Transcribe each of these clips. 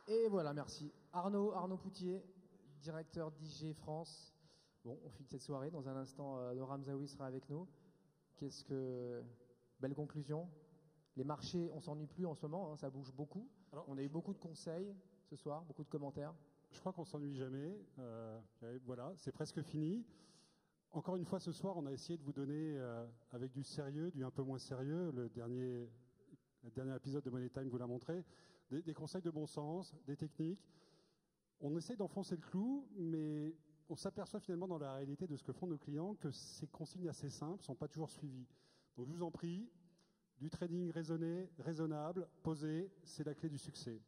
Et voilà, merci. Arnaud Poutier, directeur d'IG France. Bon, on finit cette soirée. Dans un instant, le Ramzaoui sera avec nous. Belle conclusion. Les marchés, on s'ennuie plus en ce moment, hein, ça bouge beaucoup. Alors, on a eu beaucoup de conseils ce soir, beaucoup de commentaires. Je crois qu'on s'ennuie jamais. Voilà, c'est presque fini. Encore une fois, ce soir, on a essayé de vous donner, avec du sérieux, du un peu moins sérieux, le dernier épisode de Money Time vous l'a montré, des conseils de bon sens, des techniques. On essaie d'enfoncer le clou, mais on s'aperçoit finalement dans la réalité de ce que font nos clients que ces consignes assez simples ne sont pas toujours suivies. Donc je vous en prie, du trading raisonné, raisonnable, posé, c'est la clé du succès.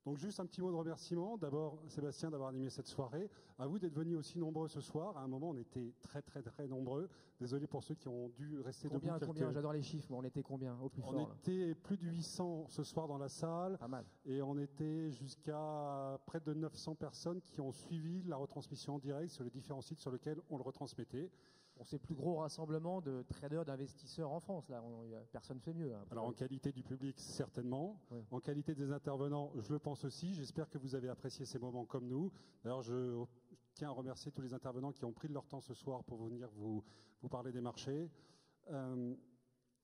Donc juste un petit mot de remerciement. D'abord, Sébastien, d'avoir animé cette soirée. À vous d'être venus aussi nombreux ce soir. À un moment, on était très, très, très nombreux. Désolé pour ceux qui ont dû rester debout. Combien J'adore les chiffres, mais on était combien au plus fort? On était plus de 800 ce soir dans la salle. Pas mal. Et on était jusqu'à près de 900 personnes qui ont suivi la retransmission en direct sur les différents sites sur lesquels on le retransmettait. On c'est le plus gros rassemblement de traders, d'investisseurs en France. Là, personne ne fait mieux. Hein, alors en qualité du public, certainement. Oui. En qualité des intervenants, je le pense aussi. J'espère que vous avez apprécié ces moments comme nous. D'ailleurs, je tiens à remercier tous les intervenants qui ont pris de leur temps ce soir pour venir vous parler des marchés.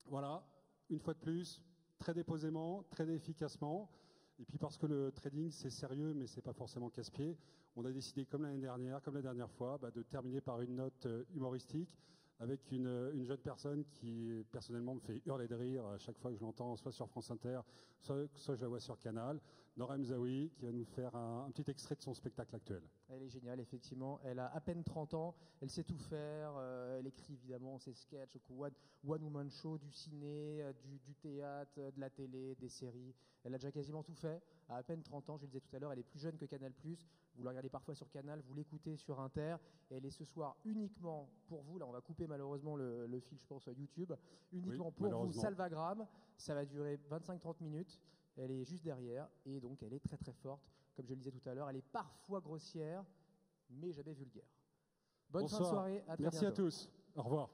Voilà, une fois de plus, très déposément, très efficacement. Et puis parce que le trading, c'est sérieux, mais c'est pas forcément casse-pied, on a décidé, comme l'année dernière, comme la dernière fois, de terminer par une note humoristique avec une jeune personne qui, personnellement, me fait hurler de rire à chaque fois que je l'entends, soit sur France Inter, soit je la vois sur Canal. Nora Mzaoui, qui va nous faire un petit extrait de son spectacle actuel. Elle est géniale, effectivement. Elle a à peine 30 ans. Elle sait tout faire. Elle écrit, évidemment, ses sketchs, One Woman Show, du ciné, du théâtre, de la télé, des séries. Elle a déjà quasiment tout fait. À peine 30 ans, je le disais tout à l'heure, elle est plus jeune que Canal+. Vous la regardez parfois sur Canal, vous l'écoutez sur Inter. Et elle est ce soir uniquement pour vous. Là, on va couper malheureusement le fil, je pense, YouTube. Uniquement pour vous, Salvagram. Ça va durer 25-30 minutes. Elle est juste derrière et donc elle est très très forte. Comme je le disais tout à l'heure, elle est parfois grossière, mais jamais vulgaire. Bonne fin de soirée. À très bientôt. Merci à tous. Au revoir.